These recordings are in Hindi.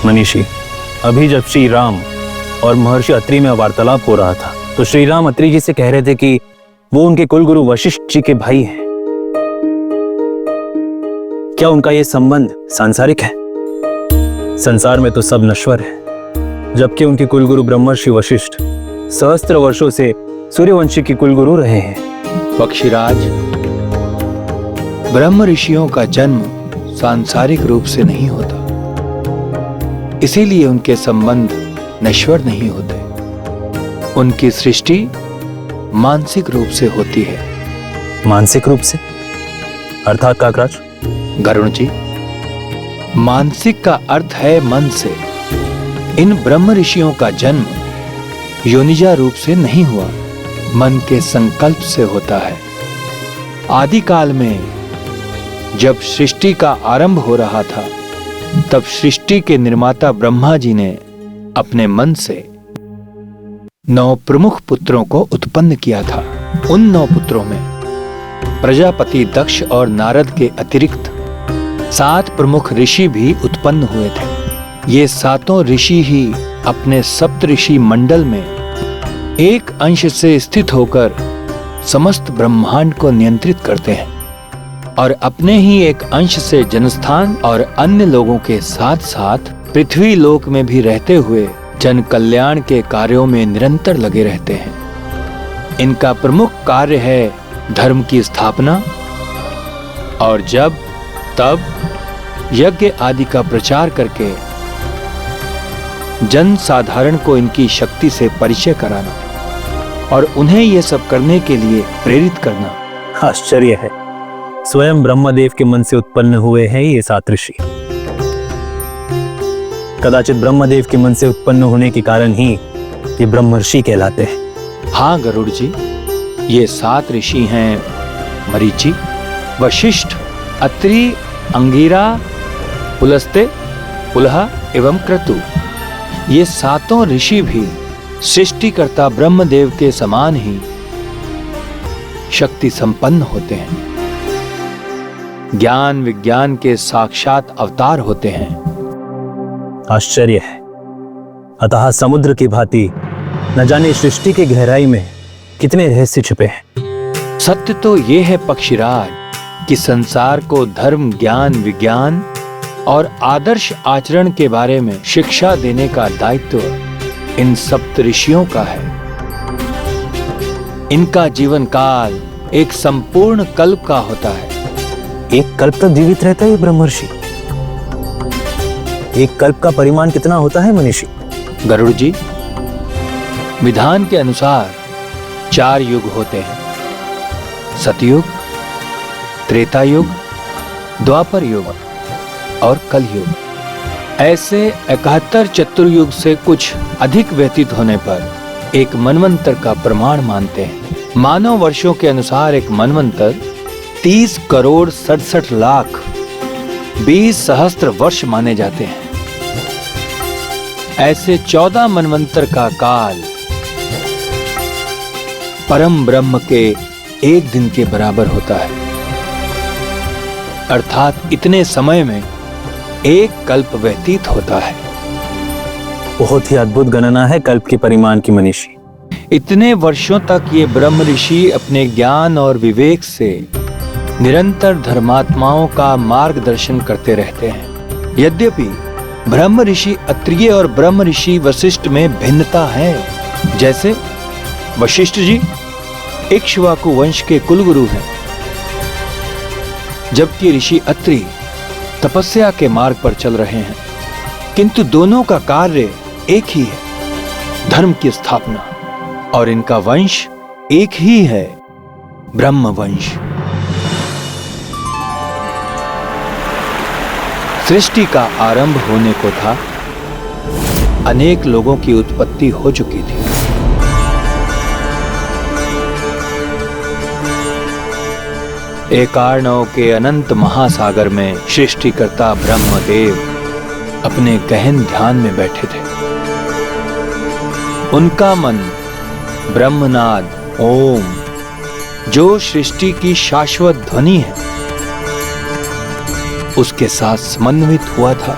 मनीषी, अभी जब श्री राम और महर्षि अत्रि में वार्तालाप हो रहा था तो श्री राम अत्रि जी से कह रहे थे कि वो उनके कुलगुरु वशिष्ठ जी के भाई हैं। क्या उनका ये संबंध सांसारिक है? संसार में तो सब नश्वर है, जबकि उनके कुलगुरु ब्रह्मर्षि वशिष्ठ सहस्त्र वर्षों से सूर्यवंशी के कुलगुरु रहे हैं। पक्षीराज, ब्रह्म ऋषियों का जन्म सांसारिक रूप से नहीं होता, इसीलिए उनके संबंध नश्वर नहीं होते। उनकी सृष्टि मानसिक रूप से होती है। मानसिक रूप से अर्थात काकराज? गरुण जी, मानसिक का अर्थ है मन से। इन ब्रह्म ऋषियों का जन्म योनिजा रूप से नहीं हुआ, मन के संकल्प से होता है। आदिकाल में जब सृष्टि का आरंभ हो रहा था, तब सृष्टि के निर्माता ब्रह्मा जी ने अपने मन से 9 प्रमुख पुत्रों को उत्पन्न किया था। उन 9 पुत्रों में प्रजापति दक्ष और नारद के अतिरिक्त 7 प्रमुख ऋषि भी उत्पन्न हुए थे। ये 7 ऋषि ही अपने सप्तऋषि मंडल में एक अंश से स्थित होकर समस्त ब्रह्मांड को नियंत्रित करते हैं और अपने ही एक अंश से जनस्थान और अन्य लोगों के साथ साथ पृथ्वी लोक में भी रहते हुए जन कल्याण के कार्यों में निरंतर लगे रहते हैं। इनका प्रमुख कार्य है धर्म की स्थापना और जब तब यज्ञ आदि का प्रचार करके जन साधारण को इनकी शक्ति से परिचय कराना और उन्हें ये सब करने के लिए प्रेरित करना। आश्चर्य है, स्वयं ब्रह्मदेव के मन से उत्पन्न हुए हैं ये 7 ऋषि। कदाचित ब्रह्मदेव के मन से उत्पन्न होने के कारण ही ये ब्रह्मर्षि कहलाते हैं। हाँ गरुड़ जी, ये 7 ऋषि हैं मरीचि, वशिष्ठ, अत्रि, अंगिरा, पुलस्त्य, पुलह एवं क्रतु। ये 7 ऋषि भी सृष्टिकर्ता ब्रह्मदेव के समान ही शक्ति संपन्न होते हैं, ज्ञान विज्ञान के साक्षात अवतार होते हैं। आश्चर्य है, अतः समुद्र की भांति न जाने सृष्टि की गहराई में कितने रहस्य छिपे हैं। सत्य तो ये है पक्षीराज कि संसार को धर्म, ज्ञान, विज्ञान और आदर्श आचरण के बारे में शिक्षा देने का दायित्व इन सप्त ऋषियों का है। इनका जीवन काल एक संपूर्ण कल्प का होता है। एक कल्प तक जीवित रहता है ये ब्रह्मर्षि। एक कल्प का परिमाण कितना होता है मनीषी? गरुड़ जी, विधान के अनुसार 4 युग होते हैं, सतयुग, त्रेता युग, द्वापर युग और कलयुग। ऐसे 71 चतुर्युग से कुछ अधिक व्यतीत होने पर एक मनवंतर का प्रमाण मानते हैं। मानव वर्षों के अनुसार एक मनवंतर 30 करोड़ 67 लाख 20 सहस्त्र वर्ष माने जाते हैं। ऐसे 14 मनवंतर का काल परम ब्रह्म के एक दिन के बराबर होता है, अर्थात इतने समय में एक कल्प व्यतीत होता है। बहुत ही अद्भुत गणना है कल्प के परिमाण की मनीषी। इतने वर्षों तक ये ब्रह्म ऋषि अपने ज्ञान और विवेक से निरंतर धर्मात्माओं का मार्गदर्शन करते रहते हैं। यद्यपि ब्रह्म ऋषि अत्रिय और ब्रह्म ऋषि वशिष्ठ में भिन्नता है। जैसे वशिष्ठ जी इक्ष्वाकु वंश के कुलगुरु हैं, जबकि ऋषि अत्रि तपस्या के मार्ग पर चल रहे हैं, किंतु दोनों का कार्य एक ही है, धर्म की स्थापना, और इनका वंश एक ही है, ब्रह्म वंश। सृष्टि का आरंभ होने को था, अनेक लोगों की उत्पत्ति हो चुकी थी। एकार्णव के अनंत महासागर में सृष्टिकर्ता ब्रह्मदेव अपने गहन ध्यान में बैठे थे। उनका मन ब्रह्मनाद ओम, जो सृष्टि की शाश्वत ध्वनि है, उसके साथ समन्वित हुआ था।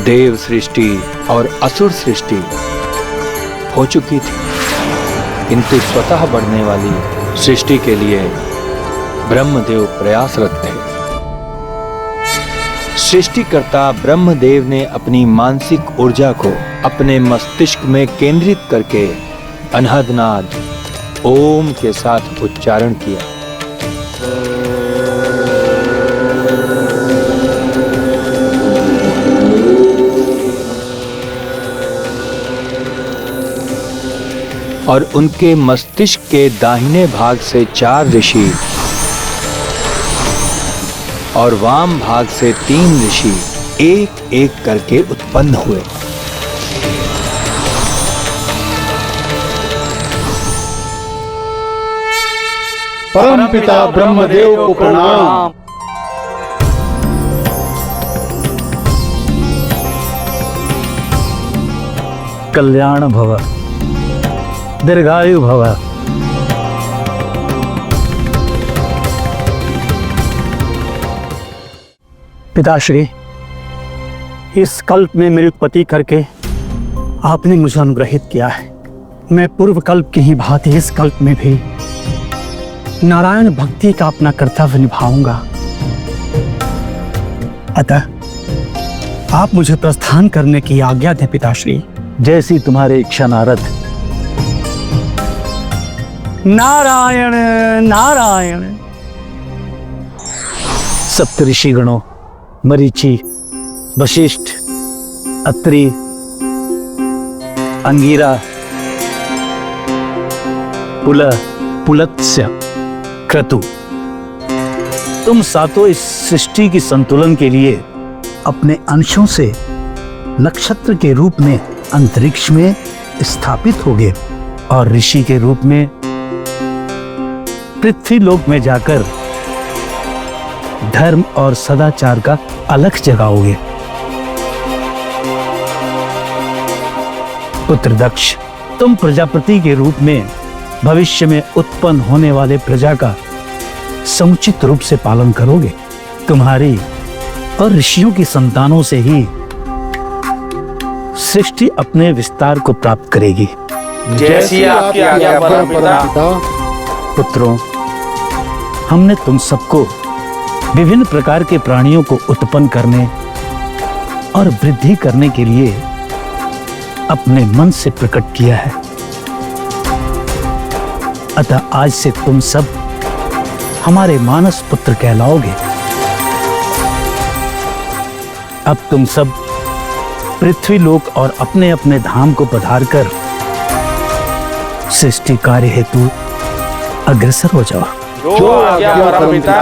देव सृष्टि और असुर सृष्टि हो चुकी थी, किंतु स्वतः बढ़ने वाली सृष्टि के लिए ब्रह्मदेव प्रयासरत थे। सृष्टिकर्ता ब्रह्मदेव ने अपनी मानसिक ऊर्जा को अपने मस्तिष्क में केंद्रित करके अनहदनाद ओम के साथ उच्चारण किया। और उनके मस्तिष्क के दाहिने भाग से 4 ऋषि और वाम भाग से 3 ऋषि एक एक करके उत्पन्न हुए। परमपिता ब्रह्मदेव को प्रणाम। कल्याण भव, दीर्घायु भव। पिताश्री, इस कल्प में मेरी उत्पत्ति करके आपने मुझे अनुग्रहित किया है। मैं पूर्व कल्प की ही भांति इस कल्प में भी नारायण भक्ति का अपना कर्तव्य निभाऊंगा। अतः आप मुझे प्रस्थान करने की आज्ञा दें पिताश्री। जैसी तुम्हारी इच्छा नारद। नारायण नारायण। सप्तऋषि गणों मरीचि, वशिष्ठ, अत्रि, अंगिरा, पुलत्स्य, क्रतु, तुम सातों इस सृष्टि की संतुलन के लिए अपने अंशों से नक्षत्र के रूप में अंतरिक्ष में स्थापित होगे और ऋषि के रूप में पृथ्वी लोक में जाकर धर्म और सदाचार का अलख जगाओगे। पुत्र दक्ष, तुम प्रजापति के रूप में भविष्य में उत्पन्न होने वाले प्रजा का समुचित रूप से पालन करोगे। तुम्हारी और ऋषियों की संतानों से ही सृष्टि अपने विस्तार को प्राप्त करेगी। जैसी आपकी आज्ञा परमपिता। पुत्रों, हमने तुम सबको विभिन्न प्रकार के प्राणियों को उत्पन्न करने और वृद्धि करने के लिए अपने मन से प्रकट किया है। अतः आज से तुम सब हमारे मानस पुत्र कहलाओगे। अब तुम सब पृथ्वी लोक और अपने अपने धाम को पधारकर सृष्टि कार्य हेतु अग्रसर हो जाओ। जो आज्ञा परमपिता।